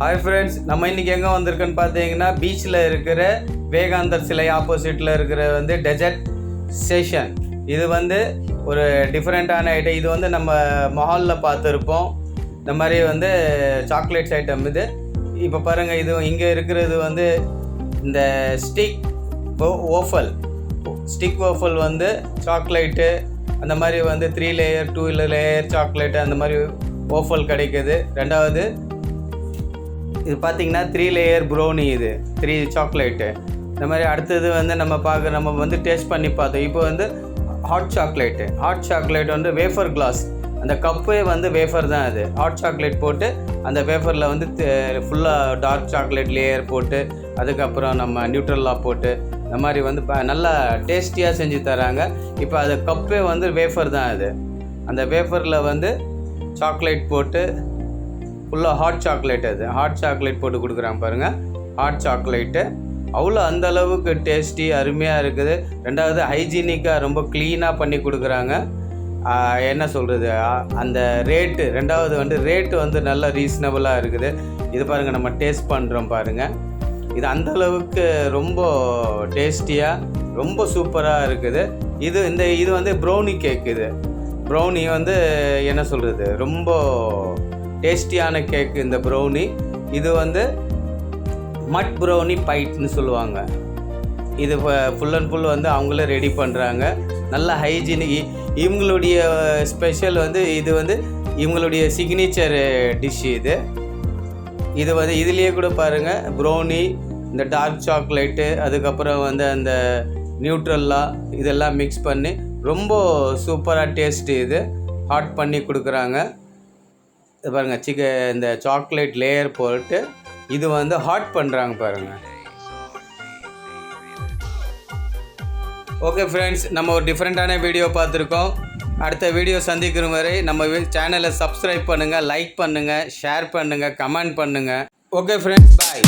Hi friends, நம்ம இன்றைக்கி எங்கே வந்திருக்குன்னு பார்த்தீங்கன்னா பீச்சில் இருக்கிற விவேகானந்தர் சிலை ஆப்போசிட்டில் இருக்கிற டெசர்ட் ஸ்டேஷன். இது ஒரு டிஃப்ரெண்ட்டான ஐட்டம். இது நம்ம மஹாலில் பார்த்துருப்போம். இந்த மாதிரி சாக்லேட்ஸ் ஐட்டம் இது. இப்போ பாருங்கள், இது இங்கே இருக்கிறது இந்த ஸ்டிக் ஓஃபல் சாக்லேட்டு அந்த மாதிரி 3 லேயர் 2 லேயர் சாக்லேட்டு அந்த மாதிரி ஓஃபல் கிடைக்குது. ரெண்டாவது இது பார்த்திங்கன்னா 3 லேயர் ப்ரௌனி, இது 3 சாக்லேட்டு. இந்த மாதிரி அடுத்தது நம்ம டேஸ்ட் பண்ணி பார்த்தோம். இப்போ ஹாட் சாக்லேட் வேஃபர் கிளாஸ், அந்த கப்பே வேஃபர் தான். அது ஹாட் சாக்லேட் போட்டு அந்த வேஃபரில் ஃபுல்லாக டார்க் சாக்லேட் லேயர் போட்டு அதுக்கப்புறம் நம்ம நியூட்ரல்லா போட்டு இந்த மாதிரி நல்லா டேஸ்டியாக செஞ்சு தராங்க. இப்போ அது கப்பே வேஃபர் தான். அது அந்த வேஃபரில் சாக்லேட் போட்டு ஃபுல்லாக ஹாட் சாக்லேட், அது ஹாட் சாக்லேட் போட்டு கொடுக்குறாங்க பாருங்கள். ஹாட் சாக்லேட்டு அவ்வளோ அந்தளவுக்கு டேஸ்டி அருமையாக இருக்குது. ரெண்டாவது ஹைஜீனிக்காக ரொம்ப க்ளீனாக பண்ணி கொடுக்குறாங்க. என்ன சொல்கிறது, அந்த ரேட்டு ரெண்டாவது ரேட்டு நல்ல ரீசனபுளாக இருக்குது. இது பாருங்கள், நம்ம டேஸ்ட் பண்ணுறோம் பாருங்கள். இது அந்தளவுக்கு ரொம்ப டேஸ்டியாக ரொம்ப சூப்பராக இருக்குது. இது ப்ரௌனி கேக். இது ப்ரௌனி என்ன சொல்கிறது, ரொம்ப டேஸ்டியான கேக் இந்த ப்ரௌனி. இது மட் ப்ரௌனி பைட்னு சொல்லுவாங்க. இது ஃபுல் அண்ட் ஃபுல் அவங்களே ரெடி பண்ணுறாங்க. நல்ல ஹைஜீனிக். இவங்களுடைய ஸ்பெஷல் இது இவங்களுடைய சிக்னேச்சர் டிஷ். இது இதுலேயே கூட பாருங்கள், ப்ரௌனி, இந்த டார்க் சாக்லேட்டு, அதுக்கப்புறம் அந்த நியூட்ரல்லா இதெல்லாம் மிக்ஸ் பண்ணி ரொம்ப சூப்பராக டேஸ்ட்டு இது ஹாட் பண்ணி கொடுக்குறாங்க. இது பாருங்கள், இந்த சாக்லேட் லேயர் போட்டு இது ஹாட் பண்ணுறாங்க பாருங்கள். ஓகே ஃப்ரெண்ட்ஸ், நம்ம ஒரு டிஃப்ரெண்ட்டான வீடியோ பார்த்துருக்கோம். அடுத்த வீடியோ சந்திக்கிற வரை நம்ம சேனலை சப்ஸ்கிரைப் பண்ணுங்கள், லைக் பண்ணுங்கள், ஷேர் பண்ணுங்கள், கமெண்ட் பண்ணுங்கள். ஓகே ஃப்ரெண்ட்ஸ், பாய்.